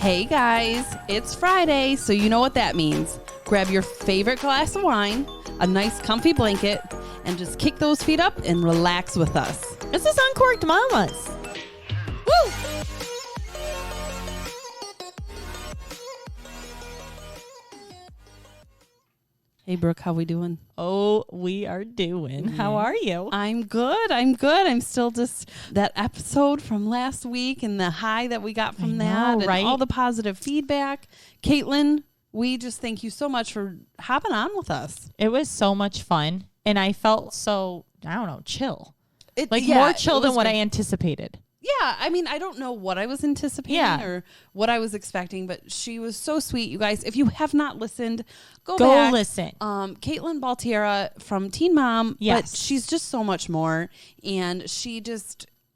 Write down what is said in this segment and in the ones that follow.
Hey guys, it's Friday, so you know what that means. Grab your favorite glass of wine, a nice comfy blanket, and just kick those feet up and relax with us. This is Uncorked Mamas. Woo! Hey Brooke, how we doing? Oh, we are doing. How are you? I'm good. I'm still just that episode from last week and the high that we got from that and right? all the positive feedback. Caitlin, we just thank you so much for hopping on with us. It was so much fun, and I felt so, I don't know, chill. More chill than what I anticipated. Yeah, I mean, I don't know what I was anticipating or what I was expecting, but she was so sweet, you guys. If you have not listened, go back. Listen. Caitlin Baltiera from Teen Mom, yes. But she's just so much more, and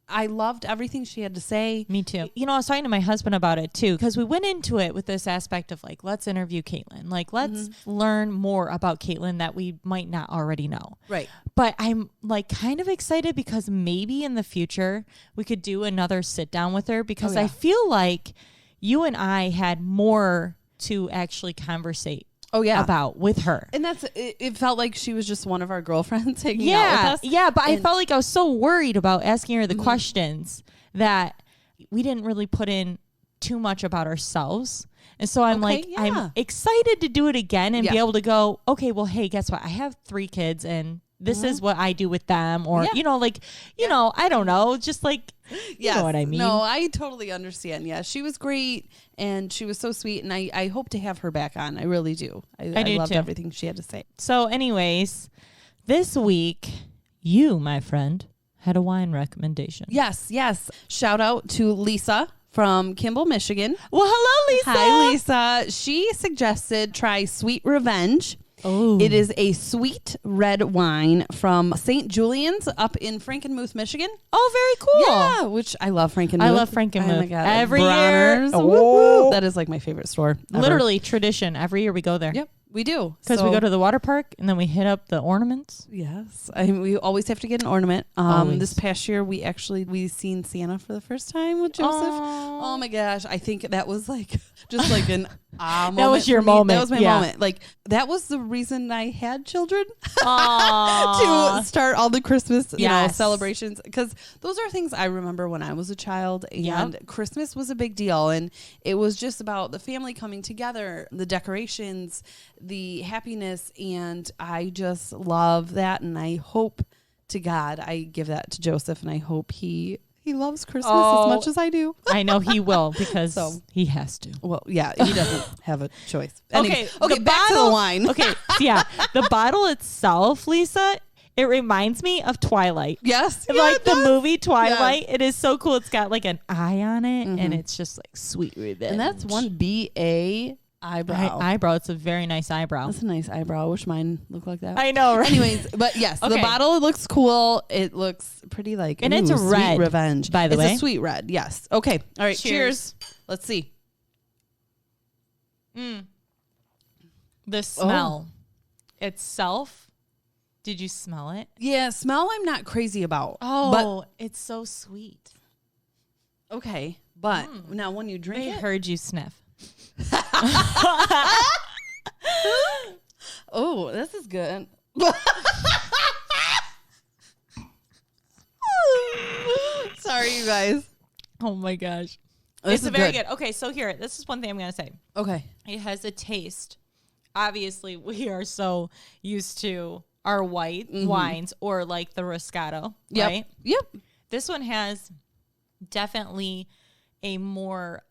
I loved everything she had to say. Me too. You know, I was talking to my husband about it too, because we went into it with this aspect of like, let's interview Caitlin. Like, let's learn more about Caitlin that we might not already know. Right. But I'm like kind of excited because maybe in the future we could do another sit down with her, because I feel like you and I had more to actually conversate. About with her. And it felt like she was just one of our girlfriends hanging out with us. Yeah, but I felt like I was so worried about asking her the questions that we didn't really put in too much about ourselves. And so I'm I'm excited to do it again and be able to go, okay, well, hey, guess what? I have 3 kids and this is what I do with them. Or, you know, I don't know, just like, you know what I mean? No, I totally understand. Yeah, she was great and she was so sweet. And I hope to have her back on. I really do. I do loved too. everything she had to say. So anyways, this week, you, my friend, had a wine recommendation. Yes. Shout out to Lisa from Kimball, Michigan. Well, hello, Lisa. Hi, Lisa. She suggested try Sweet Revenge. Oh. It is a sweet red wine from St. Julian's up in Frankenmuth, Michigan. Oh, very cool. Yeah, which I love Frankenmuth. I love Frankenmuth. Oh my God. Every year. Bronner's. Oh. That is like my favorite store ever. Literally tradition. Every year we go there. Yep, we do. Because we go to the water park and then we hit up the ornaments. Yes. We always have to get an ornament. This past year, we seen Santa for the first time with Joseph. Oh my gosh. I think that was like just like an moment. That was your moment. That was my moment. Like, that was the reason I had children to start all the Christmas celebrations. Because those are things I remember when I was a child, and Christmas was a big deal. And it was just about the family coming together, the decorations, the happiness, and I just love that. And I hope to God I give that to Joseph, and I hope he loves Christmas as much as I do. I know he will, because he has to. Well, yeah, he doesn't have a choice. Anyway, Okay, back to the wine. Okay, yeah, the bottle itself, Lisa, it reminds me of Twilight. Yes. Like the movie Twilight. Yes. It is so cool. It's got like an eye on it, and it's just like Sweet Revenge. And that's one B-A eyebrow. It's a very nice eyebrow. That's a nice eyebrow. I wish mine looked like that. I know, right? Anyways, but yes, the bottle looks cool. It looks pretty like, and it's a red. Sweet Revenge, by the way. It's a sweet red. Yes. Okay. All right. Cheers. Let's see. The smell itself. Did you smell it? Yeah, smell I'm not crazy about. Oh, but it's so sweet. Okay, but now when you drink it, heard you sniff. Oh, this is good. Sorry, you guys. Oh my gosh. This it's very good. Okay, so here, this is one thing I'm going to say. Okay. It has a taste. Obviously, we are so used to our white wines or like the Roscato, right? Yep. This one has definitely a more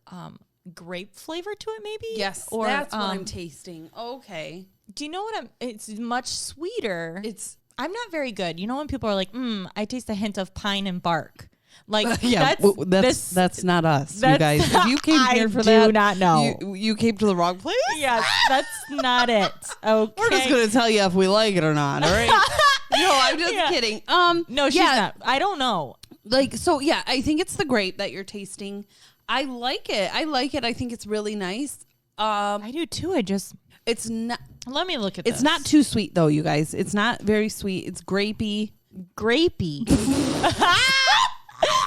grape flavor to it, maybe. Yes, or that's what I'm tasting. Okay. Do you know what it's much sweeter. I'm not very good. You know when people are like, I taste a hint of pine and bark. Like that's not us, you guys. If you came here for that, I do not know. You came to the wrong place. Yeah, that's not it. Okay, we're just gonna tell you if we like it or not. All right. No, I'm just kidding. No, she's not. I don't know. Like, so yeah, I think it's the grape that you're tasting. I like it. I think it's really nice. I do too. It's not. Let me look at It's not too sweet though, you guys. It's not very sweet. It's grapey.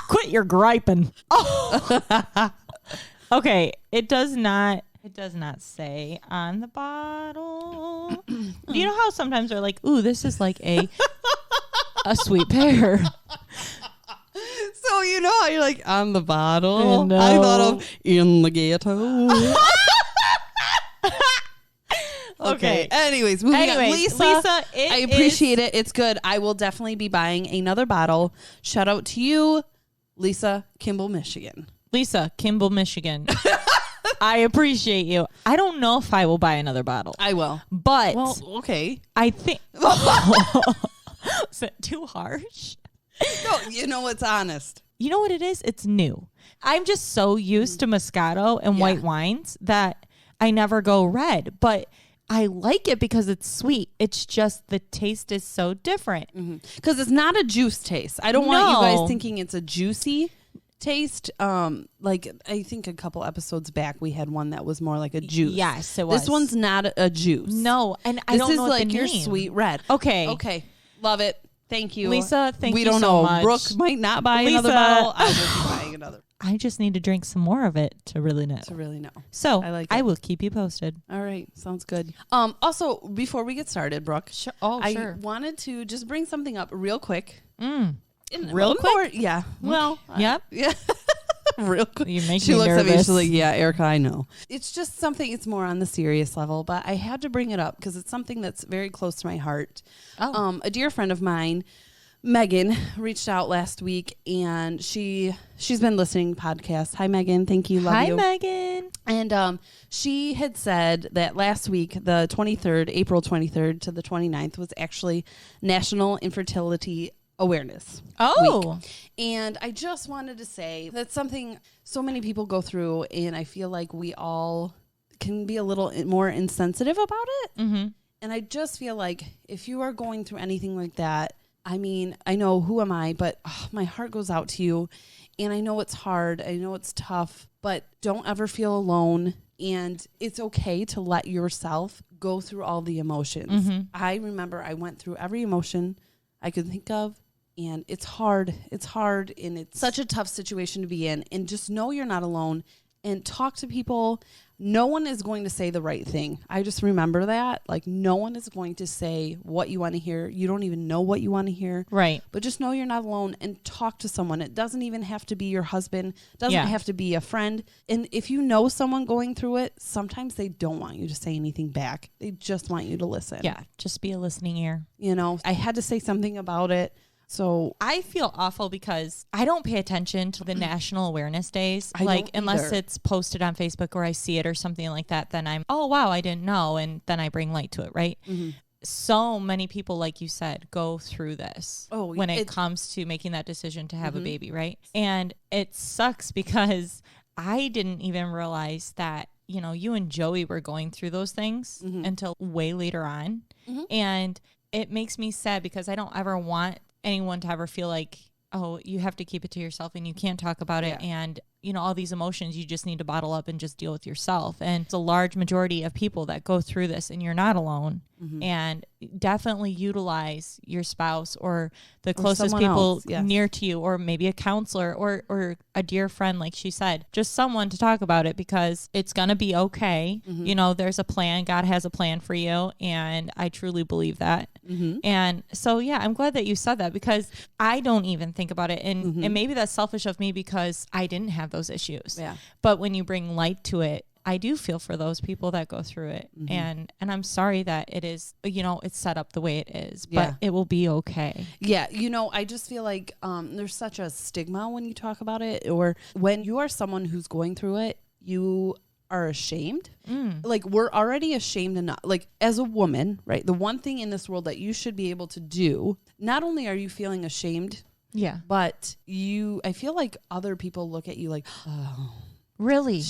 Quit your griping. Oh. Okay, it does not say on the bottle. Do you know how sometimes they're like, ooh, this is like a sweet pear. So you know how you're like, on the bottle? No. I thought of in the ghetto. Okay. Anyways, moving on. Lisa, I appreciate it. It's good. I will definitely be buying another bottle. Shout out to you, Lisa, Kimball, Michigan. Lisa, Kimball, Michigan. I appreciate you. I don't know if I will buy another bottle. I will. But okay. I think is that too harsh? No, you know it's honest. You know what it is? It's new. I'm just so used to Moscato and white wines that I never go red. But I like it because it's sweet. It's just the taste is so different. Because it's not a juice taste. I don't want you guys thinking it's a juicy taste. Like I think a couple episodes back we had one that was more like a juice. Yes, it was. This one's not a juice. No, and I don't know what like the your name. Sweet red. Okay. Love it. Thank you, Lisa. Thank you so much. We don't know. Brooke might not buy another bottle. I will be buying another. I just need to drink some more of it to really know. So I will keep you posted. All right. Sounds good. Also, before we get started, Brooke, sure. I wanted to just bring something up real quick. Real quick? Yeah. Well, yep. Yeah. Real quick. You make she me looks nervous. at me. She's like, yeah, Erica, I know. It's just something, it's more on the serious level, but I had to bring it up because it's something that's very close to my heart. A dear friend of mine, Megan, reached out last week and she's been listening to podcasts. Hi, Megan. Thank you. Love you. Hi, Megan. And she had said that last week, the 23rd, April 23rd to the 29th was actually National Infertility Awareness Week. And I just wanted to say that's something so many people go through, and I feel like we all can be a little more insensitive about it. And I just feel like if you are going through anything like that, I mean, I know who am I, but my heart goes out to you, and I know it's hard, I know it's tough, but don't ever feel alone. And it's okay to let yourself go through all the emotions. I remember I went through every emotion I could think of. And it's hard, and it's such a tough situation to be in. And just know you're not alone, and talk to people. No one is going to say the right thing. I just remember that. Like, no one is going to say what you want to hear. You don't even know what you want to hear. Right. But just know you're not alone, and talk to someone. It doesn't even have to be your husband. It doesn't have to be a friend. And if you know someone going through it, sometimes they don't want you to say anything back. They just want you to listen. Yeah, just be a listening ear. You know, I had to say something about it. So I feel awful because I don't pay attention to the National Awareness Days. Unless it's posted on Facebook or I see it or something like that, then I'm, oh, wow, I didn't know. And then I bring light to it, right? So many people, like you said, go through this when it comes to making that decision to have a baby, right? And it sucks because I didn't even realize that, you know, you and Joey were going through those things until way later on. And it makes me sad because I don't ever want anyone to ever feel like, oh, you have to keep it to yourself and you can't talk about it. And, you know, all these emotions you just need to bottle up and just deal with yourself. And it's a large majority of people that go through this, and you're not alone. And definitely utilize your spouse or the closest people near to you, or maybe a counselor or a dear friend, like she said, just someone to talk about it, because it's going to be okay. You know, there's a plan. God has a plan for you. And I truly believe that. And so, yeah, I'm glad that you said that, because I don't even think about it. And, and maybe that's selfish of me because I didn't have those issues. But when you bring light to it, I do feel for those people that go through it. And I'm sorry that it is, you know, it's set up the way it is, but it will be okay. Yeah. You know, I just feel like there's such a stigma when you talk about it, or when you are someone who's going through it, you are ashamed. Like, we're already ashamed enough. Like, as a woman, right? The one thing in this world that you should be able to do, not only are you feeling ashamed, but I feel like other people look at you like, oh, really?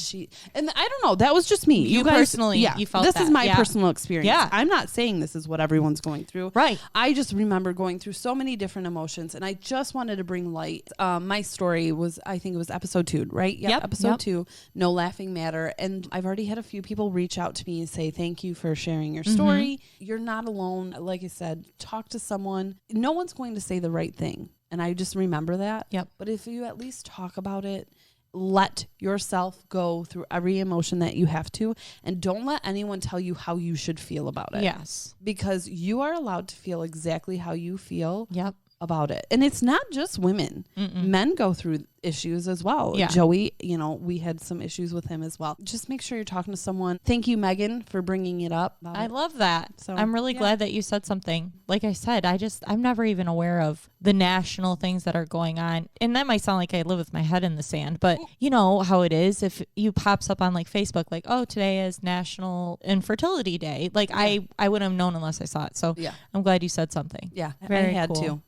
And I don't know. That was just me. You guys, personally, you felt this that. is my personal experience. Yeah. I'm not saying this is what everyone's going through. Right. I just remember going through so many different emotions, and I just wanted to bring light. My story was, I think it was episode 2, right? Yep. Episode 2, No Laughing Matter. And I've already had a few people reach out to me and say, thank you for sharing your story. You're not alone. Like I said, talk to someone. No one's going to say the right thing. And I just remember that. Yep. But if you at least talk about it, let yourself go through every emotion that you have to, and don't let anyone tell you how you should feel about it. Yes. Because you are allowed to feel exactly how you feel. Yep. About it. And it's not just women. Men go through issues as well. Yeah. Joey, we had some issues with him as well. Just make sure you're talking to someone. Thank you, Megan, for bringing it up. I love that. So I'm really glad that you said something. Like I said, I'm never even aware of the national things that are going on. And that might sound like I live with my head in the sand, but you know how it is. If you pops up on like Facebook, like, oh, today is National Infertility Day. Like I wouldn't have known unless I saw it. So I'm glad you said something. Yeah. Very I had cool. to.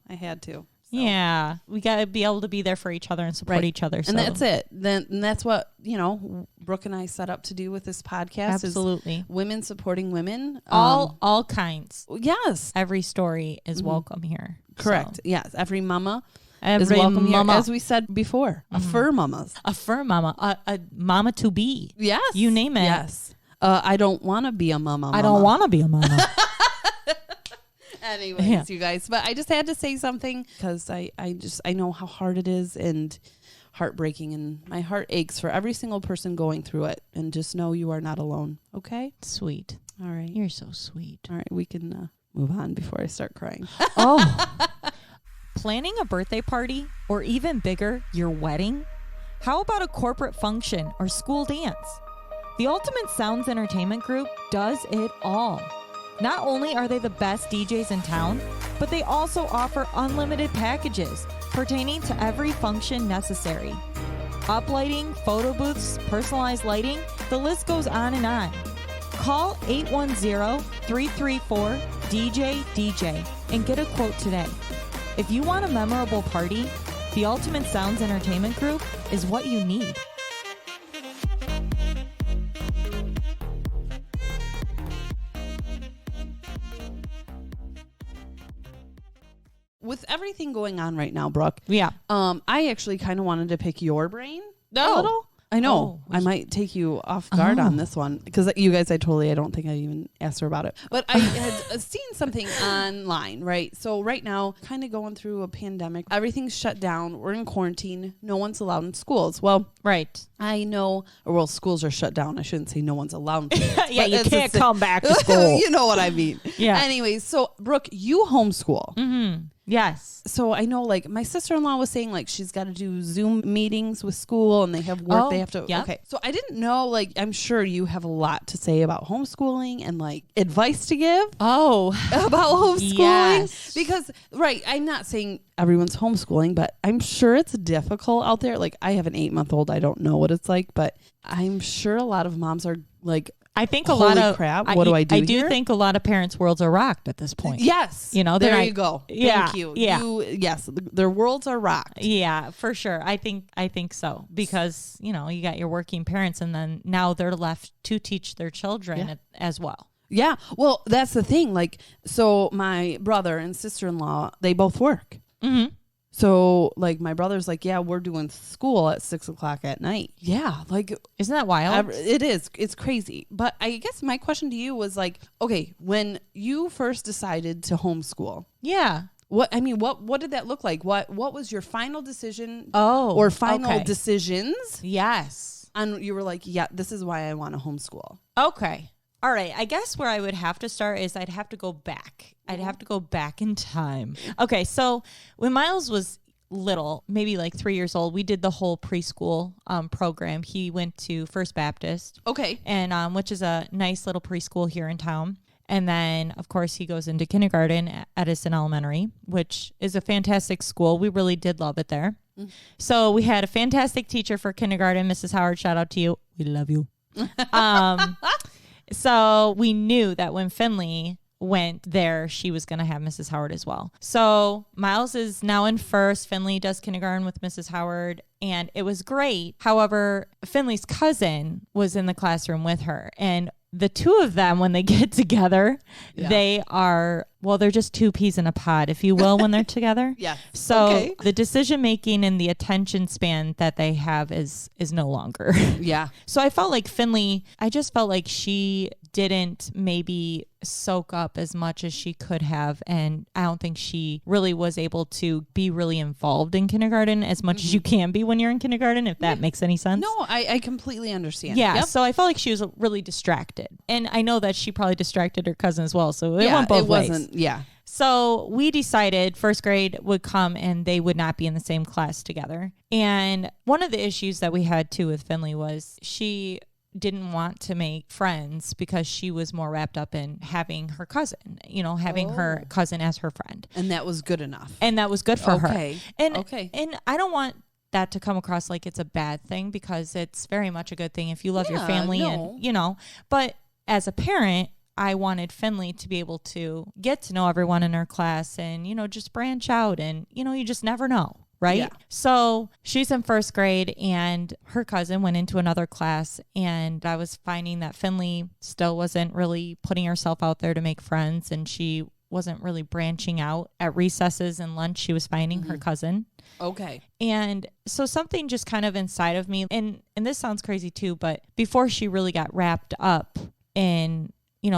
So. Yeah, we got to be able to be there for each other and support each other. So. And that's it. And that's what, Brooke and I set up to do with this podcast. Absolutely. Is women supporting women. All kinds. Yes. Every story is welcome here. Correct. So. Yes. Every mama is welcome here. Mama. As we said before, a fur mamas. A fur mama. A mama to be. Yes. You name it. Yes. I don't want to be a mama. I don't want to be a mama. Anyways, you guys, but I just had to say something because I know how hard it is and heartbreaking, and my heart aches for every single person going through it, and just know you are not alone. Okay? Sweet. All right. You're so sweet. All right. We can move on before I start crying. Planning a birthday party, or even bigger, your wedding? How about a corporate function or school dance? The Ultimate Sounds Entertainment Group does it all. Not only are they the best DJs in town, but they also offer unlimited packages pertaining to every function necessary. Uplighting, photo booths, personalized lighting, the list goes on and on. Call 810-334-DJ and get a quote today. If you want a memorable party, the Ultimate Sounds Entertainment Group is what you need. With everything going on right now, Brooke. Yeah. I actually kind of wanted to pick your brain a little. I know. I might take you off guard on this one because you guys, I don't think I even asked her about it. But I had seen something online, right? So right now, kind of going through a pandemic. Everything's shut down. We're in quarantine. No one's allowed in schools. Well, right. I know, schools are shut down. I shouldn't say no one's allowed. Yeah, you can't come back to school. You know what I mean. Yeah. Anyways, so Brooke, you homeschool. Mm-hmm. Yes. So I know, like, my sister-in-law was saying, like, she's got to do Zoom meetings with school and they have work they have to. Yep. Okay. So I didn't know, like, I'm sure you have a lot to say about homeschooling and, like, advice to give. About homeschooling. Yes. Because, right, I'm not saying everyone's homeschooling, but I'm sure it's difficult out there. Like, I have an 8-month-old. I don't know what it's like, but I'm sure a lot of moms are, like, I think holy crap, what do I do I do here? think a lot of parents' worlds are rocked at this point. Yes. You know, there you go. Yeah, Thank you. Yeah. Yes, their worlds are rocked. Yeah, for sure. I think so because, you know, you got your working parents and then now they're left to teach their children as well. Yeah. Well, that's the thing. Like, so my brother and sister-in-law, they both work. Mm-hmm. So, like, my brother's like, yeah, we're doing school at 6:00 at night. Yeah. Like, isn't that wild? It is. It's crazy. But I guess my question to you was like, okay, when you first decided to homeschool. Yeah. What did that look like? What was your final decision? Or final decisions? Yes. And you were like, yeah, this is why I want to homeschool. Okay. All right. I guess where I would have to start is I'd have to go back. I'd have to go back in time. Okay. So when Miles was little, maybe like 3 years old, we did the whole preschool program. He went to First Baptist. Okay. And which is a nice little preschool here in town. And then, of course, he goes into kindergarten at Edison Elementary, which is a fantastic school. We really did love it there. Mm-hmm. So we had a fantastic teacher for kindergarten, Mrs. Howard. Shout out to you. We love you. So we knew that when Finley went there, she was going to have Mrs. Howard as well. So Miles is now in first. Finley does kindergarten with Mrs. Howard, and it was great. However, Finley's cousin was in the classroom with her, and the two of them, when they get together, they are well, they're just two peas in a pod, if you will, when they're together. Yeah. So the decision making and the attention span that they have is no longer. Yeah. So I felt like Finley, I just felt like she didn't maybe soak up as much as she could have. And I don't think she really was able to be really involved in kindergarten as much as you can be when you're in kindergarten, if that makes any sense. No, I completely understand. Yeah. Yep. So I felt like she was really distracted. And I know that she probably distracted her cousin as well. So it went both ways. Yeah. So we decided first grade would come and they would not be in the same class together. And one of the issues that we had too with Finley was she didn't want to make friends because she was more wrapped up in having her cousin, having her cousin as her friend. And that was good enough. And that was good for her. And I don't want that to come across like it's a bad thing, because it's very much a good thing if you love your family and, but as a parent, I wanted Finley to be able to get to know everyone in her class and, just branch out and, you just never know. Right. Yeah. So she's in first grade and her cousin went into another class, and I was finding that Finley still wasn't really putting herself out there to make friends, and she wasn't really branching out. At recesses and lunch, she was finding her cousin. Okay. And so something just kind of inside of me, and this sounds crazy too, but before she really got wrapped up in,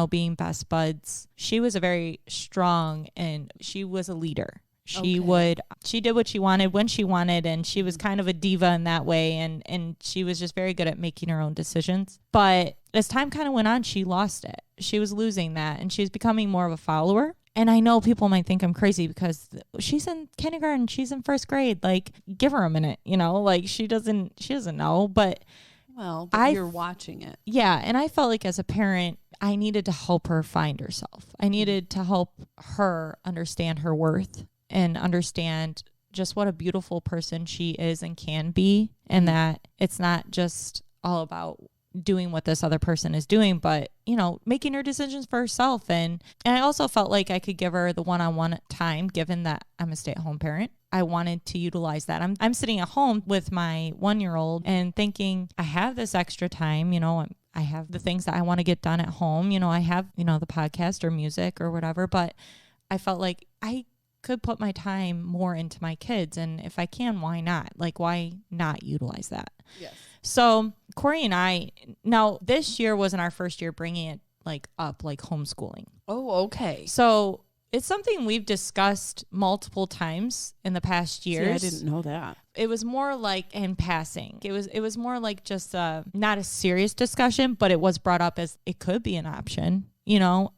being best buds, she was a very strong, and she was a leader. She did what she wanted when she wanted, and she was kind of a diva in that way, and she was just very good at making her own decisions. But as time kind of went on, she lost it. She was losing that, and she was becoming more of a follower. And I know people might think I'm crazy because she's in kindergarten, she's in first grade. Like, give her a minute, like she doesn't know, but you're watching it. Yeah. And I felt like as a parent, I needed to help her find herself. I needed to help her understand her worth and understand just what a beautiful person she is and can be, and that it's not just all about doing what this other person is doing, but, making her decisions for herself. And I also felt like I could give her the one-on-one time, given that I'm a stay-at-home parent. I wanted to utilize that. I'm sitting at home with my 1-year-old and thinking, I have this extra time, I have the things that I want to get done at home. I have, the podcast or music or whatever, but I felt like I could put my time more into my kids. And if I can, why not? Like, why not utilize that? Yes. So Corey and I, now this year wasn't our first year bringing it up, homeschooling. Oh, okay. So it's something we've discussed multiple times in the past years. See, I didn't know that. It was more like in passing. It was more like just not a serious discussion, but it was brought up as it could be an option.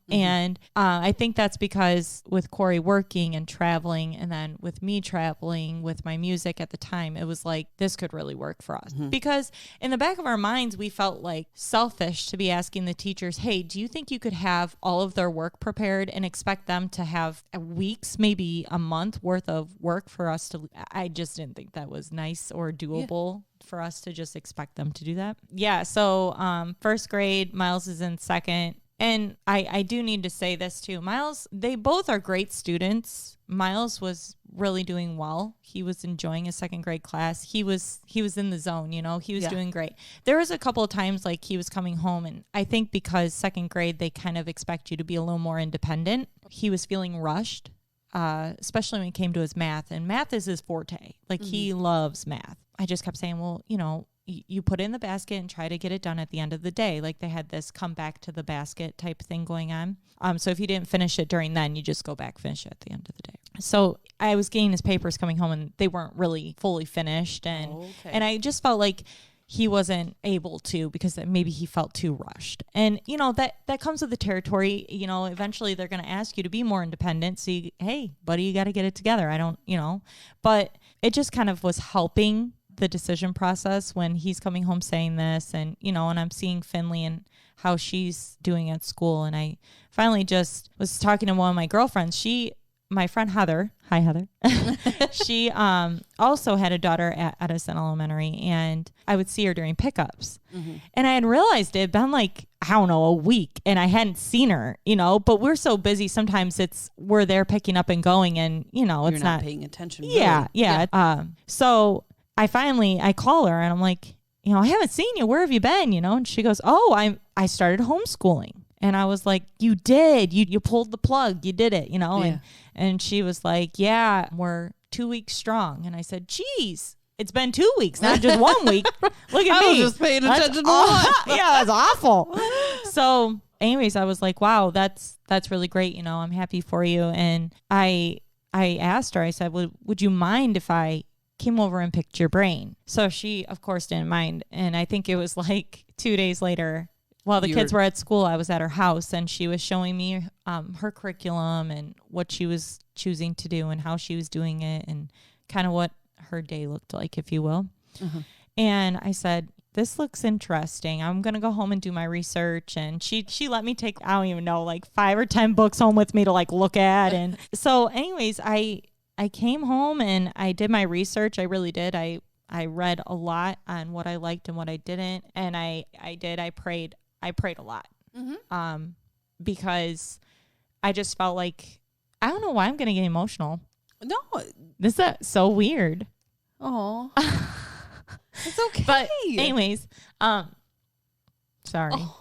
And I think that's because with Corey working and traveling, and then with me traveling with my music at the time, it was like, this could really work for us. Because in the back of our minds, we felt like selfish to be asking the teachers, hey, do you think you could have all of their work prepared and expect them to have weeks, maybe a month worth of work for us to, I just didn't think that was nice or doable. For us to just expect them to do that. Yeah. So first grade, Miles is in second. And I do need to say this too. Miles, they both are great students. Miles was really doing well. He was enjoying his second grade class. He was in the zone, he was doing great. There was a couple of times like he was coming home, and I think because second grade, they kind of expect you to be a little more independent. He was feeling rushed, especially when it came to his math, and math is his forte. Like he loves math. I just kept saying, well, you put it in the basket and try to get it done at the end of the day. Like they had this come back to the basket type thing going on. So if you didn't finish it during then, you just go back, finish it at the end of the day. So I was getting his papers coming home, and they weren't really fully finished. And I just felt like he wasn't able to, because maybe he felt too rushed. And, that comes with the territory. Eventually they're going to ask you to be more independent. So, hey, buddy, you got to get it together. I don't, but it just kind of was helping the decision process when he's coming home saying this, and and I'm seeing Finley and how she's doing at school. And I finally just was talking to one of my girlfriends. My friend Heather, hi Heather, she also had a daughter at Edison Elementary, and I would see her during pickups. And I had realized it had been like, I don't know, a week, and I hadn't seen her, but we're so busy. Sometimes we're there picking up and going, and it's You're not paying attention. Really. Yeah. So I call her and I'm like, I haven't seen you. Where have you been? And she goes, oh, I started homeschooling. And I was like, you did. You pulled the plug. You did it, you know? Yeah. And she was like, yeah, we're 2 weeks strong. And I said, geez, it's been 2 weeks, not just 1 week. Look at me. I was just paying attention to one. Yeah, that's awful. So anyways, I was like, wow, that's really great. You know, I'm happy for you. And I asked her, I said, would you mind if I came over and picked your brain? So she, of course, didn't mind. And I think it was like 2 days later, while the kids were at school, I was at her house and she was showing me her curriculum and what she was choosing to do and how she was doing it and kind of what her day looked like, if you will. Uh-huh. And I said, this looks interesting. I'm going to go home and do my research. And she let me take, I don't even know, like 5 or 10 books home with me to like look at. And so anyways, I came home and I did my research. I really did. I read a lot on what I liked and what I didn't. And I prayed a lot. Mm-hmm. Because I just felt like, I don't know why I'm going to get emotional. No. This is so weird. Oh. It's okay. But anyways, sorry. Oh,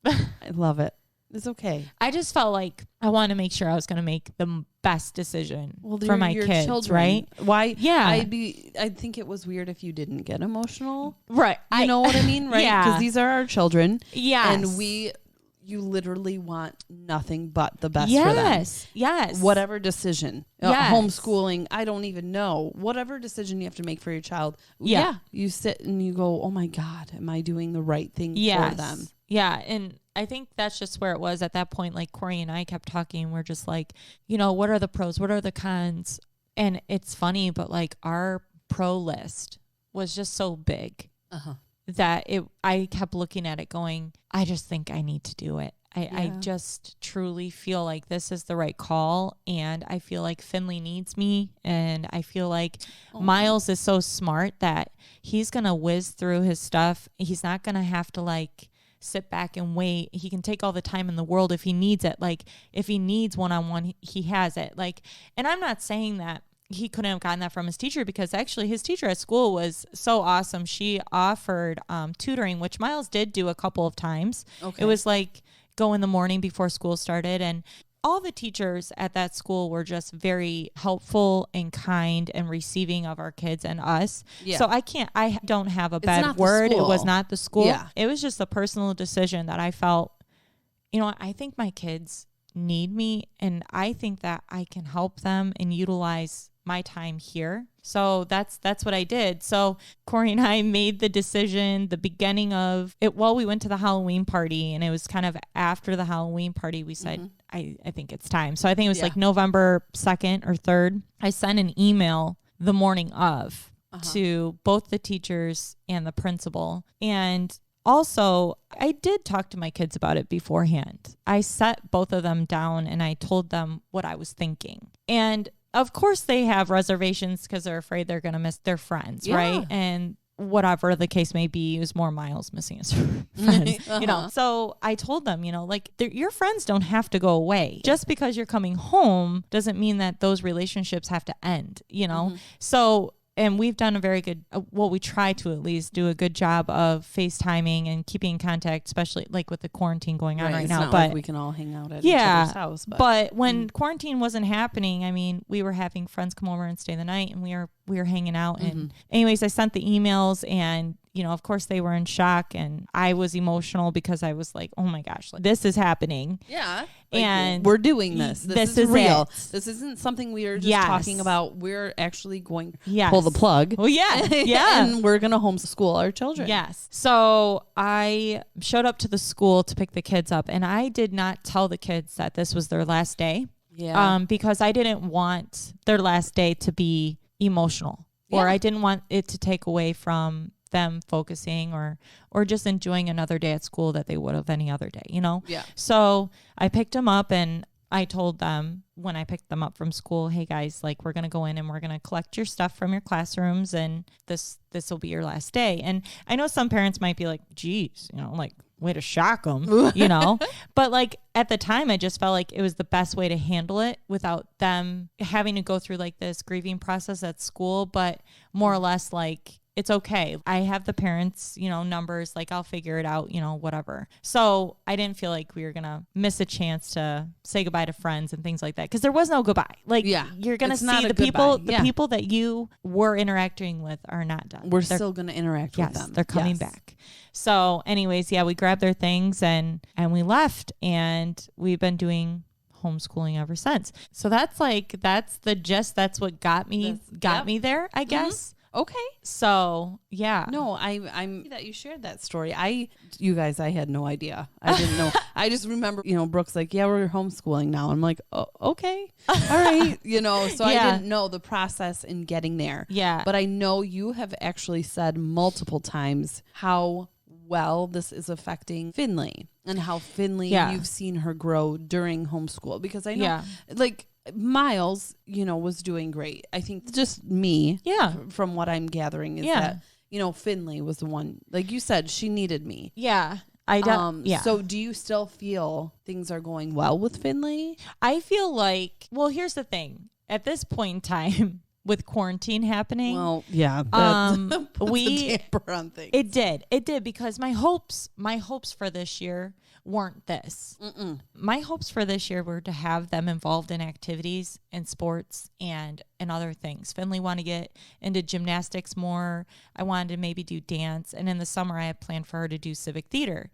I love it. It's okay. I just felt like I wanted to make sure I was going to make the best decision for my kids, children. Right? Why? Yeah. I think it was weird if you didn't get emotional. Right. You know what I mean? Right? Yeah. Because these are our children. Yes. And you literally want nothing but the best for them. Yes. Whatever decision. Homeschooling, I don't even know. Whatever decision you have to make for your child. Yeah. You sit and you go, oh my God, am I doing the right thing for them? Yeah. And I think that's just where it was at that point. Like Corey and I kept talking. We're just like, you know, what are the pros? What are the cons? And it's funny, but like our pro list was just so big. Uh-huh. That I kept looking at it going, I just think I need to do it. I just truly feel like this is the right call. And I feel like Finley needs me. And I feel like Miles is so smart that he's going to whiz through his stuff. He's not going to have to like sit back and wait. He can take all the time in the world if he needs it. Like if he needs one-on-one, he has it. Like, and I'm not saying that he couldn't have gotten that from his teacher because actually his teacher at school was so awesome. She offered tutoring, which Miles did do a couple of times. Okay. It was like go in the morning before school started. And all the teachers at that school were just very helpful and kind and receiving of our kids and us. Yeah. So I don't have a bad word. It was not the school. Yeah. It was just a personal decision that I felt, you know, I think my kids need me and I think that I can help them and utilize my time here. So that's what I did. So Corey and I made the decision the beginning of it. Well, we went to the Halloween party and it was kind of after the Halloween party, we said, I think it's time. So I think it was like November 2nd or 3rd. I sent an email the morning of to both the teachers and the principal. And also, I did talk to my kids about it beforehand. I sat both of them down and I told them what I was thinking. And of course they have reservations because they're afraid they're going to miss their friends, right? And whatever the case may be, it was more Miles missing his friends, you know? So I told them, you know, like your friends don't have to go away. Just because you're coming home doesn't mean that those relationships have to end, you know? So, and we've done a very good, we try to at least do a good job of FaceTiming and keeping in contact, especially like with the quarantine going on right now. Not like we can all hang out at each other's house. But when quarantine wasn't happening, I mean, we were having friends come over and stay the night and we were hanging out. And anyways, I sent the emails and, you know, of course they were in shock and I was emotional because I was like, oh my gosh, like, this is happening. Yeah. Like, and we're doing this. This is real. This isn't something we are just talking about. We're actually going to pull the plug. Well, yeah. And we're going to homeschool our children. Yes. So I showed up to the school to pick the kids up and I did not tell the kids that this was their last day. Yeah. Because I didn't want their last day to be emotional or I didn't want it to take away from them focusing or just enjoying another day at school that they would have any other day, you know? Yeah. So I picked them up and I told them when I picked them up from school, hey guys, like we're going to go in and we're going to collect your stuff from your classrooms and this will be your last day. And I know some parents might be like, geez, you know, like way to shock them, you know, but like at the time, I just felt like it was the best way to handle it without them having to go through like this grieving process at school, but more or less like, it's okay. I have the parents, numbers, like I'll figure it out, whatever. So I didn't feel like we were going to miss a chance to say goodbye to friends and things like that. Cause there was no goodbye. Like you're going to see the people that you were interacting with are not done. They're still going to interact with them. They're coming back. So anyways, we grabbed their things and we left, and we've been doing homeschooling ever since. So that's the gist. That's what got me there, I guess. Okay. So yeah. No, I'm that you shared that story. You guys, I had no idea. I didn't know. I just remember, Brooke's like, yeah, we're homeschooling now. I'm like, oh, okay. All right. So I didn't know the process in getting there. Yeah. But I know you have actually said multiple times how well this is affecting Finley and how Finley, you've seen her grow during homeschool, because I know like Miles, was doing great. I think just me, from what I'm gathering is that, Finley was the one, like you said, she needed me. Yeah. So do you still feel things are going well with Finley? I feel like, well, here's the thing. At this point in time, with quarantine happening, well, we damper on things. It did because my hopes for this year weren't this. My hopes for this year were to have them involved in activities and sports and other things. Finley wanted to get into gymnastics more. I wanted to maybe do dance, and in the summer I had planned for her to do civic theater.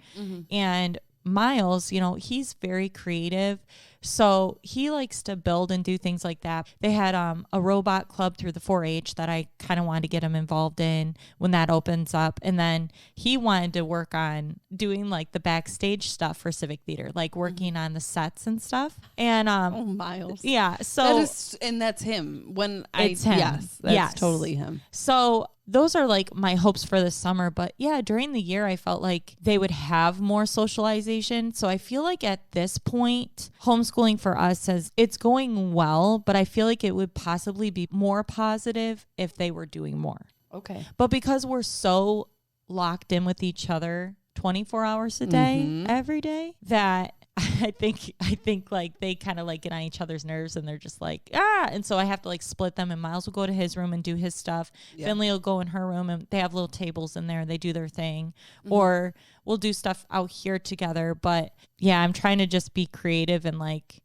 And Miles, he's very creative. So he likes to build and do things like that. They had a robot club through the 4-H that I kind of wanted to get him involved in when that opens up. And then he wanted to work on doing like the backstage stuff for civic theater, like working on the sets and stuff. And Miles. Yeah. So that's him. It's him. Yes, that's totally him. So those are like my hopes for the summer. But yeah, during the year, I felt like they would have more socialization. So I feel like at this point, homeschooling for us says it's going well, but I feel like it would possibly be more positive if they were doing more. Okay. But because we're so locked in with each other 24 hours a day, every day, that I think like they kind of like get on each other's nerves, and they're just like, and so I have to like split them, and Miles will go to his room and do his stuff. Finley will go in her room, and they have little tables in there and they do their thing, or we'll do stuff out here together. But yeah, I'm trying to just be creative and like,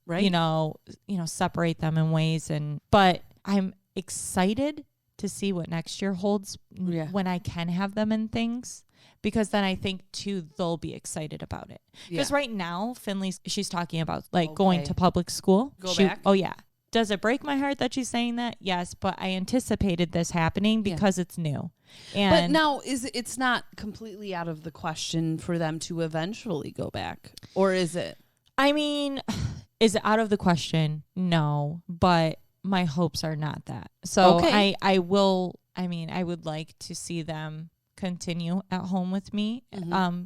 separate them in ways. But I'm excited to see what next year holds when I can have them in things. Because then I think, too, they'll be excited about it. Because right now, she's talking about, like, going to public school. Go back? Oh, yeah. Does it break my heart that she's saying that? Yes, but I anticipated this happening because it's new. But now, it's not completely out of the question for them to eventually go back? Or is it? I mean, is it out of the question? No, but my hopes are not that. So I would like to see them continue at home with me,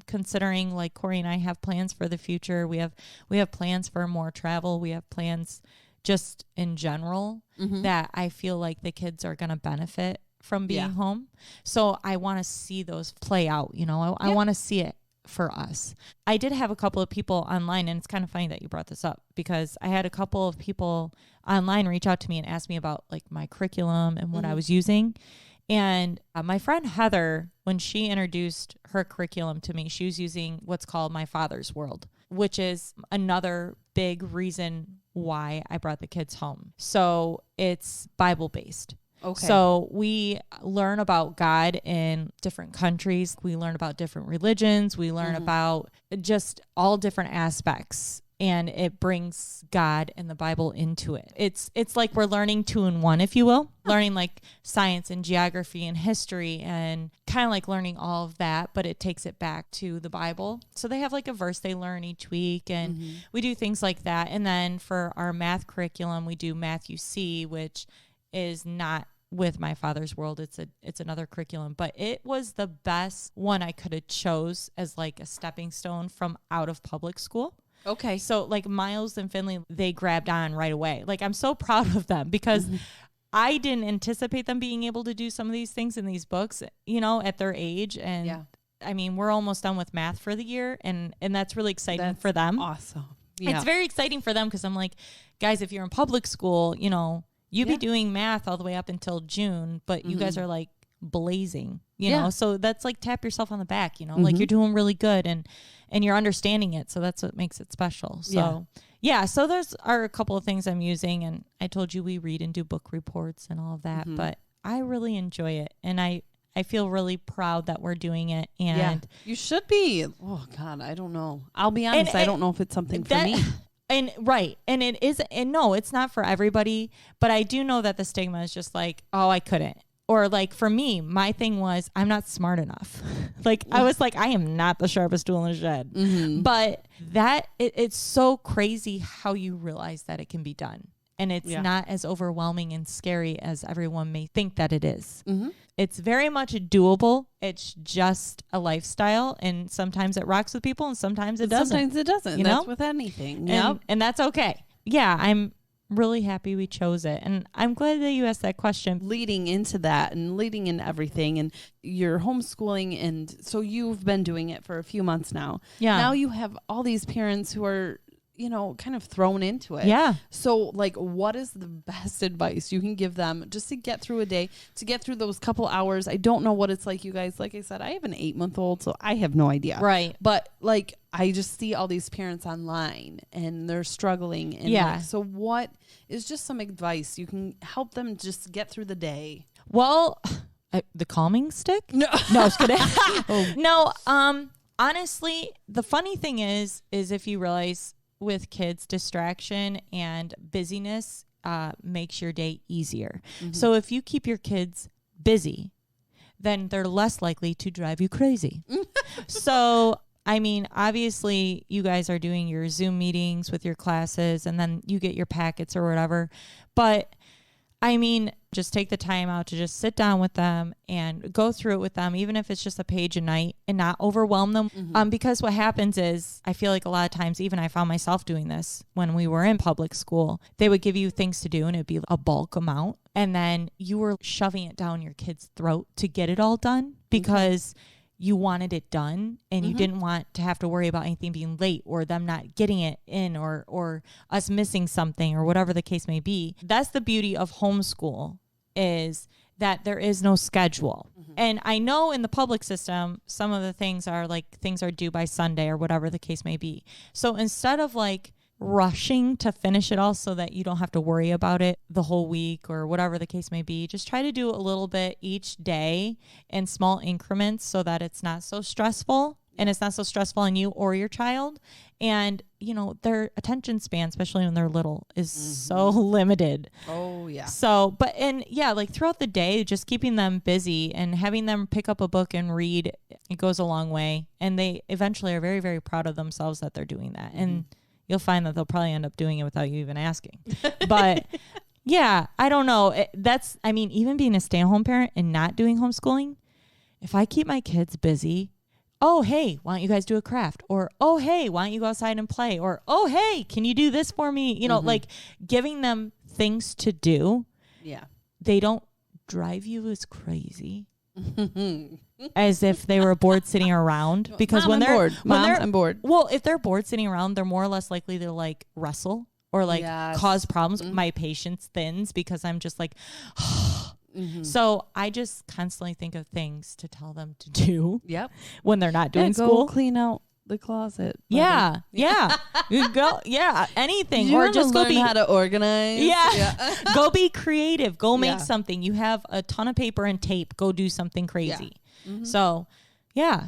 considering like Corey and I have plans for the future. We have plans for more travel. We have plans just in general that I feel like the kids are going to benefit from being home. So I want to see those play out. I want to see it for us. I did have a couple of people online, and it's kind of funny that you brought this up, because I had a couple of people online reach out to me and ask me about like my curriculum and what I was using. And my friend Heather, when she introduced her curriculum to me, she was using what's called My Father's World, which is another big reason why I brought the kids home. So it's Bible-based. Okay. So we learn about God in different countries. We learn about different religions. We learn about just all different aspects. And it brings God and the Bible into it. It's like we're learning 2 in 1, if you will. Learning like science and geography and history, and kind of like learning all of that, but it takes it back to the Bible. So they have like a verse they learn each week, and we do things like that. And then for our math curriculum, we do Matthew C, which is not with My Father's World. It's another curriculum, but it was the best one I could have chose as like a stepping stone from out of public school. Okay. So like Miles and Finley, they grabbed on right away. Like I'm so proud of them, because I didn't anticipate them being able to do some of these things in these books, at their age. And I mean, we're almost done with math for the year, and that's really exciting for them. Awesome. Yeah. It's very exciting for them, because I'm like, guys, if you're in public school, you'd be doing math all the way up until June, but you guys are like blazing, you know? So that's like tap yourself on the back, you know, like you're doing really good and you're understanding it. So that's what makes it special. So so there's are a couple of things I'm using, and I told you we read and do book reports and all of that, but I really enjoy it. And I feel really proud that we're doing it. And you should be. Oh God, I don't know. I'll be honest. I don't know if it's something for me. And it is, and no, it's not for everybody, but I do know that the stigma is just like, oh, I couldn't. Or like for me, my thing was I'm not smart enough. Like I was like, I am not the sharpest tool in the shed. But it's so crazy how you realize that it can be done. And it's not as overwhelming and scary as everyone may think that it is. It's very much doable. It's just a lifestyle. And sometimes it rocks with people and sometimes it doesn't. Sometimes it doesn't. You that's know? with anything. And that's okay. Yeah, I'm really happy we chose it. And I'm glad that you asked that question. Leading into that and leading into everything, and you're homeschooling, and so you've been doing it for a few months now. Yeah. Now you have all these parents who are, you know, kind of thrown into it. Yeah. So like, what is the best advice you can give them just to get through a day, to get through those couple hours? I don't know what it's like, you guys. Like I said, I have an 8-month-old, so I have no idea. Right. But like, I just see all these parents online and they're struggling. And like, so what is just some advice you can help them just get through the day? Well, the calming stick? No, I was kidding. No, honestly, the funny thing is if you realize with kids, distraction and busyness makes your day easier. So if you keep your kids busy, then they're less likely to drive you crazy. So, I mean, obviously you guys are doing your Zoom meetings with your classes and then you get your packets or whatever. But I mean, just take the time out to just sit down with them and go through it with them, even if it's just a page a night, and not overwhelm them. Because what happens is, I feel like a lot of times, even I found myself doing this when we were in public school, they would give you things to do and it'd be a bulk amount. And then you were shoving it down your kid's throat to get it all done because you wanted it done and you didn't want to have to worry about anything being late or them not getting it in or us missing something or whatever the case may be. That's the beauty of homeschool, is that there is no schedule. And I know in the public system, some of the things are like things are due by Sunday or whatever the case may be. So instead of like rushing to finish it all so that you don't have to worry about it the whole week or whatever the case may be, just try to do a little bit each day in small increments so that it's not so stressful, and it's not so stressful on you or your child. And, you know, their attention span, especially when they're little, is so limited. Oh, yeah. So, but, and yeah, like throughout the day, just keeping them busy and having them pick up a book and read, it goes a long way. And they eventually are very, very proud of themselves that they're doing that. And you'll find that they'll probably end up doing it without you even asking. But yeah, I don't know. I mean, even being a stay-at-home parent and not doing homeschooling, if I keep my kids busy, oh, hey, why don't you guys do a craft? Or, oh, hey, why don't you go outside and play? Or, oh, hey, can you do this for me? You know, like giving them things to do. Yeah. They don't drive you as crazy as if they were bored sitting around. Because when they're bored, I'm bored. Well, if they're bored sitting around, they're more or less likely to like wrestle or like cause problems. My patience thins because I'm just like, so I just constantly think of things to tell them to do. Yep. When they're not doing school. Go clean out the closet. Yeah. You go. Yeah. Anything. Or just go learn how to organize. Yeah. Go be creative. Go make something. You have a ton of paper and tape. Go do something crazy. So, yeah.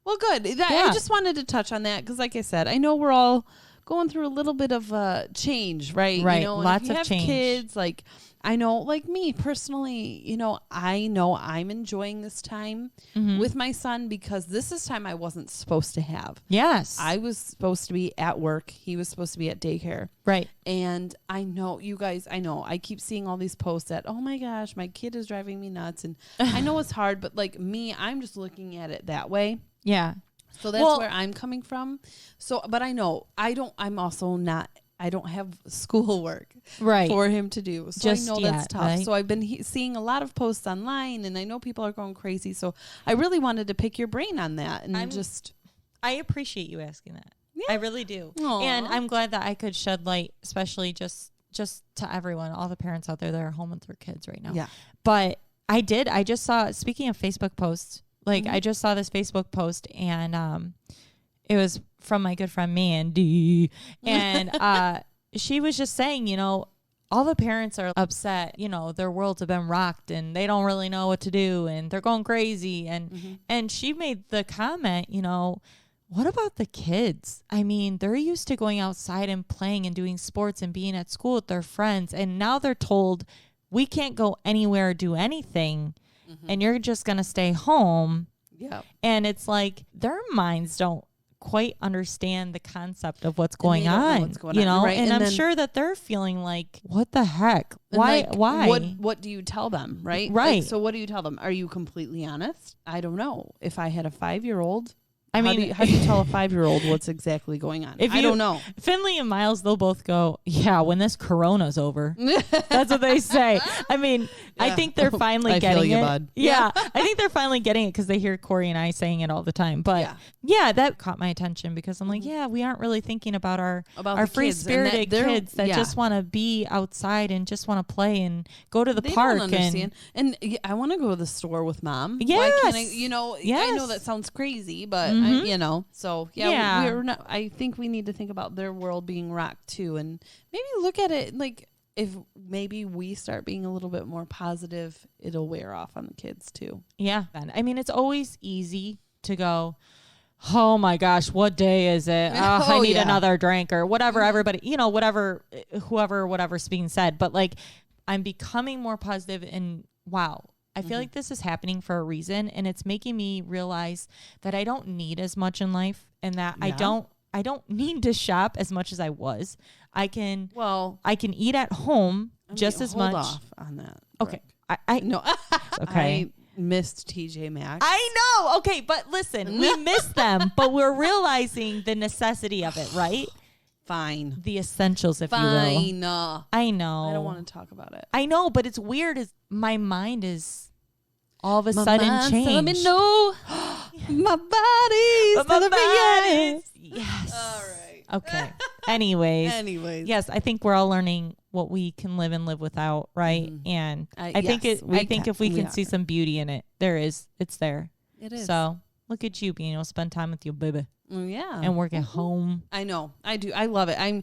Well, good. I just wanted to touch on that because, like I said, I know we're all going through a little bit of change, right? Right. You know, lots of have change. Kids, like I know, like me personally, you know I'm enjoying this time with my son because this is time I wasn't supposed to have. Yes. I was supposed to be at work. He was supposed to be at daycare. Right. And I know, you guys, I keep seeing all these posts that, oh my gosh, my kid is driving me nuts. And I know it's hard, but like me, I'm just looking at it that way. Yeah. So that's where I'm coming from. So, but I know I don't have schoolwork for him to do. So just I know that's tough. Right? So I've been seeing a lot of posts online and I know people are going crazy. So I really wanted to pick your brain on that and I appreciate you asking that. Yeah. I really do. Aww. And I'm glad that I could shed light, especially just to everyone, all the parents out there that are home with their kids right now. Yeah. But I did. I just saw, speaking of Facebook posts, like I just saw this Facebook post and it was from my good friend Mandy. And she was just saying, you know, all the parents are upset, you know, their worlds have been rocked and they don't really know what to do and they're going crazy. And she made the comment, you know, what about the kids? I mean, they're used to going outside and playing and doing sports and being at school with their friends. And now they're told we can't go anywhere or do anything. And you're just going to stay home. Yeah. And it's like their minds don't quite understand the concept of what's going on, you know, right? and I'm sure that they're feeling like, what the heck? Why? What do you tell them? Right. Right. Like, so what do you tell them? Are you completely honest? I don't know. If I had a 5-year-old, I mean, how do you tell a 5-year-old what's exactly going on? I don't know. Finley and Miles, they'll both go, yeah, when this corona's over. That's what they say. I mean, yeah. I think they're finally getting it. Bud. Yeah. I think they're finally getting it because they hear Corey and I saying it all the time. But yeah, that caught my attention because I'm like, yeah, we aren't really thinking about our free-spirited kids that just want to be outside and just want to play and go to the park. Don't understand. And I want to go to the store with Mom. Yes. Why can't I know that sounds crazy, but you know, so we're not, I think we need to think about their world being rocked too, and maybe look at it like if maybe we start being a little bit more positive, it'll wear off on the kids too. Yeah. I mean, it's always easy to go, oh my gosh, what day is it? I need another drink or whatever. Everybody, you know, whatever's being said. But like, I'm becoming more positive and wow. I feel like this is happening for a reason, and it's making me realize that I don't need as much in life, and that I don't need to shop as much as I was. I can eat at home just as much. Hold off on that. Okay. I no. Okay. I missed TJ Maxx. I know. Okay, but listen, we missed them, but we're realizing the necessity of it, right? Fine. The essentials, if you will. I know. I don't want to talk about it. I know, but it's weird. My mind is all of a sudden changed. Let me know. My body's Yes. All right. Okay. Anyways. Yes, I think we're all learning what we can live and live without, right? And I think if we can see some beauty in it, it's there. It is. So look at you being able to spend time with your baby. Yeah. And work at home. I know. I do. I love it. I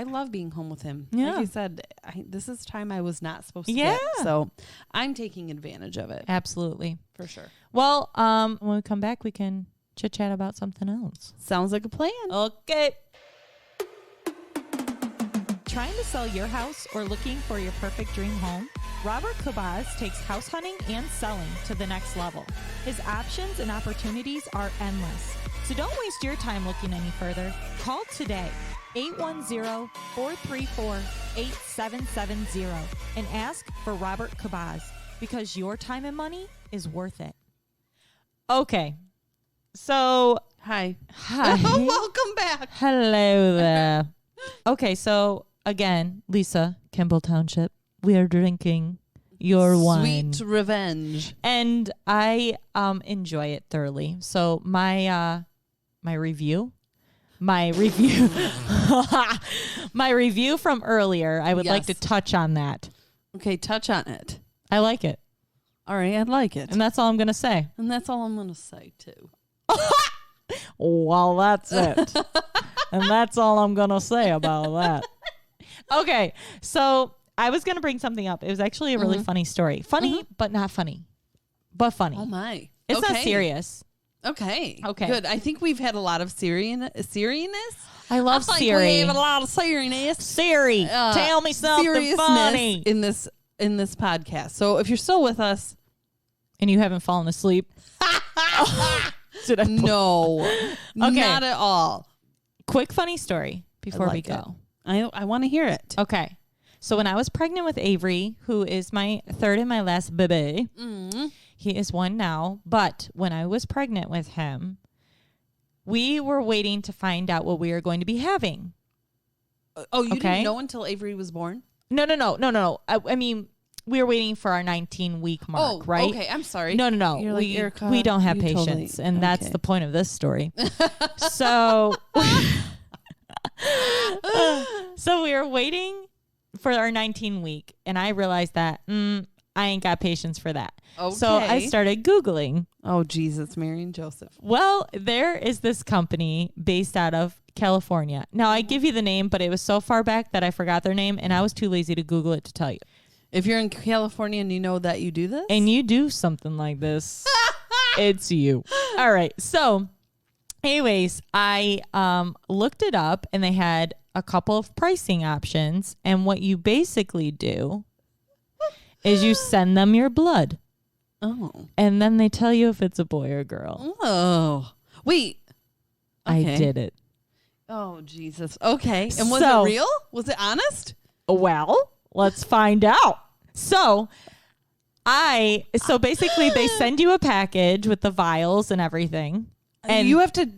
love being home with him. Yeah. Like you said, this is time I was not supposed to get. So I'm taking advantage of it. Absolutely. For sure. Well, when we come back, we can chit chat about something else. Sounds like a plan. Okay. Trying to sell your house or looking for your perfect dream home? Robert Kubaz takes house hunting and selling to the next level. His options and opportunities are endless. So don't waste your time looking any further. Call today, 810-434-8770, and ask for Robert Kubaz, because your time and money is worth it. Okay. So, Hi. Welcome back. Hello there. Okay, so again, Lisa, Kimball Township, we are drinking your wine. Sweet revenge. And I enjoy it thoroughly. So my review my review from earlier, I would like to touch on that. Okay, touch on it. I like it. All right, I like it. And that's all I'm going to say. And that's all I'm going to say, too. Well, that's it. And that's all I'm going to say about that. Okay, so I was going to bring something up. It was actually a really funny story. Funny, but not funny. But funny. Oh, my. It's not serious. Okay. Good. I think we've had a lot of Siri-ness. I love Siri. We have a lot of Siri-ness. Siri, tell me something funny in this podcast. So if you're still with us and you haven't fallen asleep, did I? No, okay. Not at all. Quick funny story before we go. I want to hear it. Okay. So when I was pregnant with Avery, who is my third and my last baby, he is one now. But when I was pregnant with him, we were waiting to find out what we were going to be having. Oh, you didn't know until Avery was born? No. I mean, we were waiting for our 19-week mark, right? Okay. I'm sorry. No. We don't have patience, and that's the point of this story. So, so we were waiting for our 19-week, and I realized that I ain't got patience for that. Okay. So I started Googling. Oh, Jesus, Mary and Joseph. Well, there is this company based out of California. Now, I give you the name, but it was so far back that I forgot their name, and I was too lazy to Google it to tell you. If you're in California and you know that you do this? And you do something like this, it's you. All right. So, anyways, I looked it up, and they had a couple of pricing options, and what you basically do is you send them your blood. Oh. And then they tell you if it's a boy or girl. Oh. Wait. Okay. I did it. Oh, Jesus. Okay. And was it real? Was it honest? Well, let's find out. So basically they send you a package with the vials and everything. And you have to,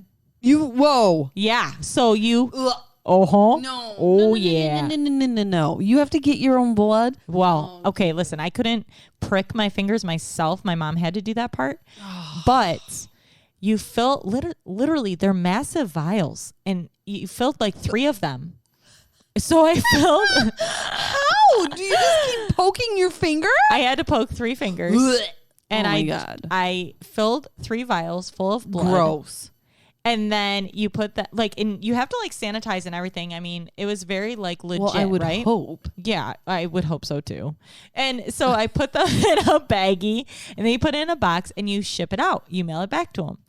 whoa. Yeah. So you, No. Oh, yeah. No. You have to get your own blood? Well, okay, listen, I couldn't prick my fingers myself. My mom had to do that part. But you fill, literally, they're massive vials. And you filled like 3 of them. So I filled. How? Do you just keep poking your finger? I had to poke 3 fingers. And oh my God. I filled 3 vials full of blood. Gross. And then you put that, like, and you have to, like, sanitize and everything. I mean, it was very, like, legit, well, I would right? hope. Yeah, I would hope so, too. And so I put them in a baggie, and then you put it in a box, and you ship it out. You mail it back to them.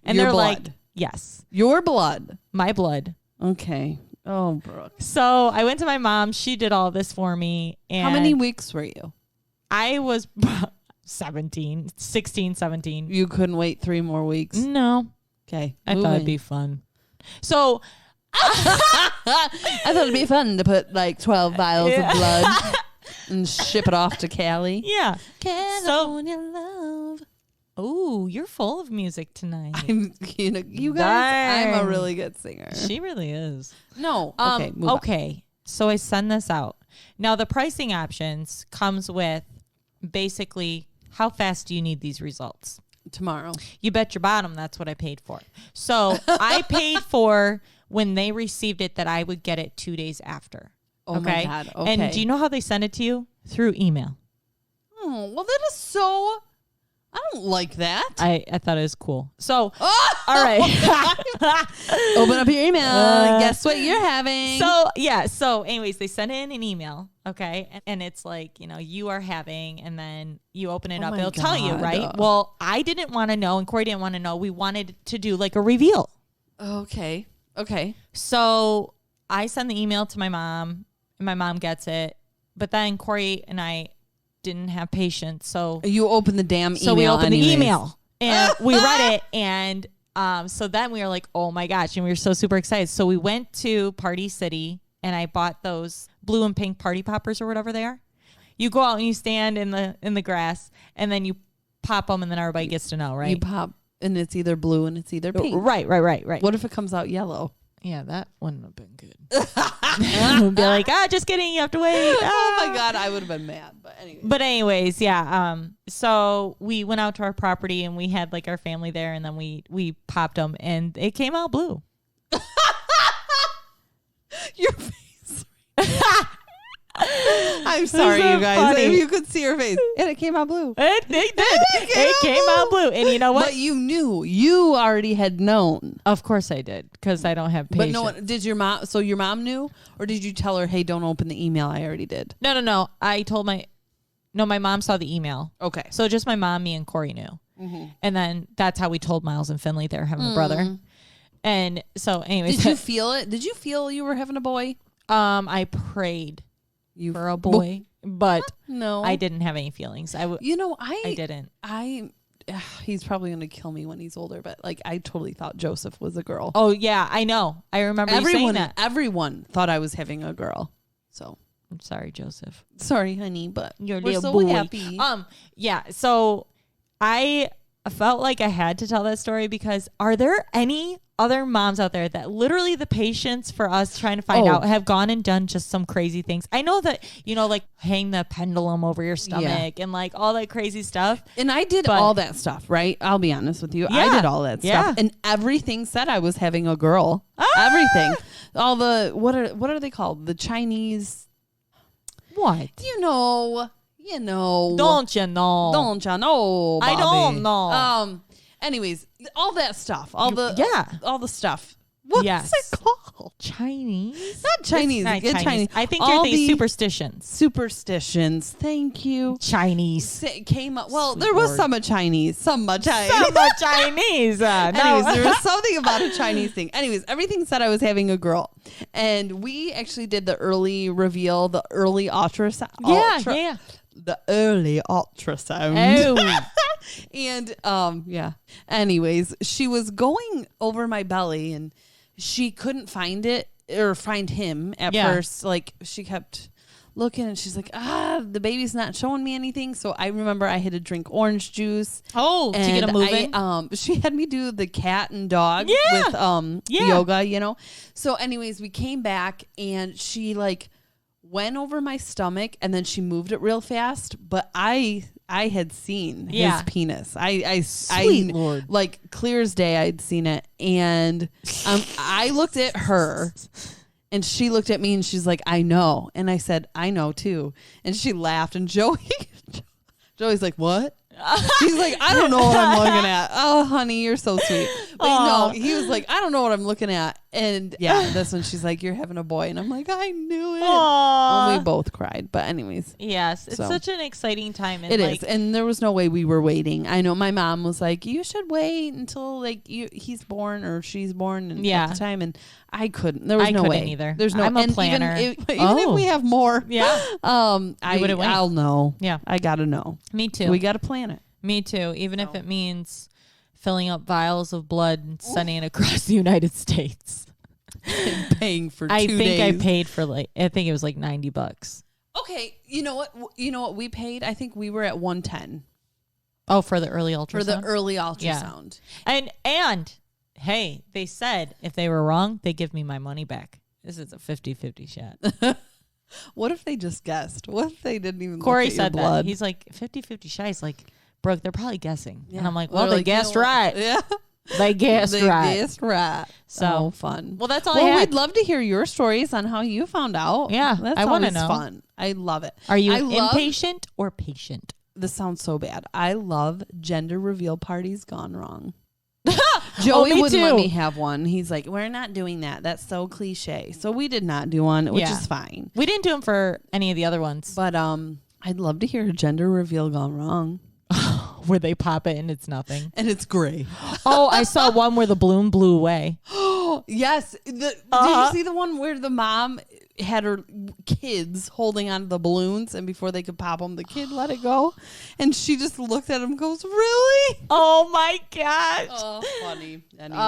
And your they're blood. like, yes. Your blood. My blood. Okay. Oh, Brooke. So I went to my mom. She did all this for me. And how many weeks were you? I was 16, 17. You couldn't wait 3 more weeks? No. Okay. I thought it'd be fun. So I thought it'd be fun to put like 12 vials of blood and ship it off to Cali. Yeah. California love. Oh, you're full of music tonight. You guys, I'm a really good singer. She really is. No. Okay. Okay. So I send this out. Now the pricing options comes with basically how fast do you need these results? Tomorrow. You bet your bottom that's what I paid for. So I paid for when they received it that I would get it 2 days after. Oh my God. Okay. And do you know how they send it to you? Through email. Oh, well, that is so... I don't like that. I thought it was cool. So, all right. Open up your email. Guess what you're having? So anyways, they send in an email. Okay. And it's like, you are having, and then you open it up. It'll tell you, right? Well, I didn't want to know, and Corey didn't want to know. We wanted to do like a reveal. Okay. So I send the email to my mom, and my mom gets it. But then Corey and I didn't have patience, so you opened the damn email. So we opened anyways. the email and we read it, and so then we were like, oh my gosh, and we were so super excited. So we went to Party City, and I bought those blue and pink party poppers or whatever they are. You go out and you stand in the grass, and then you pop them, and then everybody gets to know, right? You pop, and it's either blue and it's either pink. Right. What if it comes out yellow? Yeah, that wouldn't have been good. We'd be like, just kidding, you have to wait. Oh my God, I would have been mad. But anyways, yeah. So we went out to our property, and we had like our family there, and then we popped them, and it came out blue. Your face. I'm sorry, you guys. Funny. If you could see her face. And it came out blue. It did. It came out blue. And you know what? But you knew. You already had known. Of course I did, because I don't have patience. But no one, did your mom, so your mom knew? Or did you tell her, hey, don't open the email? I already did. No. I told my mom saw the email. Okay. So just my mom, me, and Corey knew. Mm-hmm. And then that's how we told Miles and Finley they were having a brother. And so anyways. Did you feel it? Did you feel you were having a boy? I prayed for a boy, but no, I didn't have any feelings. I didn't. He's probably going to kill me when he's older, but like I totally thought Joseph was a girl. Oh yeah, I know. I remember you saying that. Everyone thought I was having a girl. So I'm sorry, Joseph. Sorry, honey, but we're so boy. Happy. Yeah. So I felt like I had to tell that story, because are there any other moms out there that literally the patience for us trying to find out have gone and done just some crazy things? I know that, like hang the pendulum over your stomach and like all that crazy stuff. And I did all that stuff, right? I'll be honest with you. Yeah, I did all that stuff. And everything said I was having a girl. Everything. All the, what are they called? The Chinese. What? You know. Don't you know? Don't you know, Bobby? I don't know. Anyways, all that stuff. All the stuff. What's it called? Chinese? Not Chinese. Not Chinese. Chinese. I think you're the superstitions. Superstitions. Thank you. Chinese. Came up. Well, there was some Chinese. Some Chinese. Anyways, there was something about a Chinese thing. Anyways, everything said I was having a girl. And we actually did the early reveal, the early ultrasound. Yeah. The early ultrasound. Oh. And anyways, she was going over my belly and she couldn't find it or find him at first. Like she kept looking and she's like, the baby's not showing me anything. So I remember I had to drink orange juice. Oh, to get him moving. She had me do the cat and dog with yoga, you know. So anyways, we came back and she like went over my stomach and then she moved it real fast, but I had seen his penis. Sweet Lord. Like clear as day I'd seen it. And I looked at her and she looked at me and she's like, I know. And I said, I know too. And she laughed and Joey's like, what? He's like, I don't know what I'm looking at. Oh, honey, you're so sweet. But no, he was like, I don't know what I'm looking at. And that's when she's like, you're having a boy. And I'm like, I knew it. And we both cried. But anyways. Yes. It's such an exciting time. And it is. And there was no way we were waiting. I know my mom was like, you should wait until like he's born or she's born at the time. And I couldn't. There was no way. Either. There's no. I'm a planner. Even if we have more. Yeah. I'll know. Yeah. I gotta know. Me too. We gotta plan it. Me too. Even if it means filling up vials of blood and sending it across the United States. And paying for 2 days. I think I paid for I think it was like $90. Okay. You know what we paid? I think we were at $110. Oh, for the early ultrasound? For the early ultrasound. Yeah. And hey, they said if they were wrong, they give me my money back. This is a 50-50 shot. What if they just guessed? What if they didn't even Corey look at your said blood? that. He's like, 50-50 shot. He's like, Brooke, they're probably guessing. Yeah. And I'm like, well, they guessed right. Yeah. They guessed right. They guessed right. So fun. Well, that's all I had. We'd love to hear your stories on how you found out. Yeah. That's I want to know. Fun. I love it. Are you impatient or patient? This sounds so bad. I love gender reveal parties gone wrong. Joey wouldn't let me have one. He's like, we're not doing that. That's so cliche. So we did not do one, which is fine. We didn't do them for any of the other ones. But I'd love to hear a gender reveal gone wrong. Where they pop it and it's nothing. And it's gray. Oh, I saw one where the balloon blew away. Yes. Did you see the one where the mom had her kids holding onto the balloons and before they could pop them, the kid let it go? And she just looked at him and goes, really? Oh, my gosh. Oh, funny. Anyways.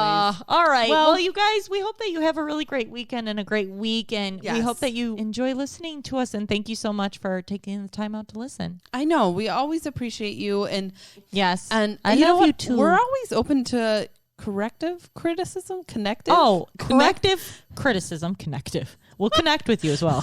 All right. Well, you guys, we hope that you have a really great weekend and a great week. And we hope that you enjoy listening to us. And thank you so much for taking the time out to listen. I know. We always appreciate you. And yes. And I love you too. We're always open to corrective criticism, connective. Oh, corrective criticism, connective. We'll connect with you as well.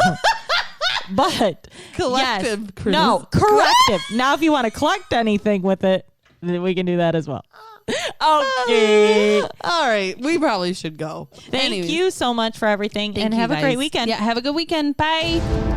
But collective criticism. No, corrective. Now, if you want to collect anything with it, then we can do that as well. Okay. All right. We probably should go. Thank you so much for everything. And have a great weekend. Yeah, have a good weekend. Bye.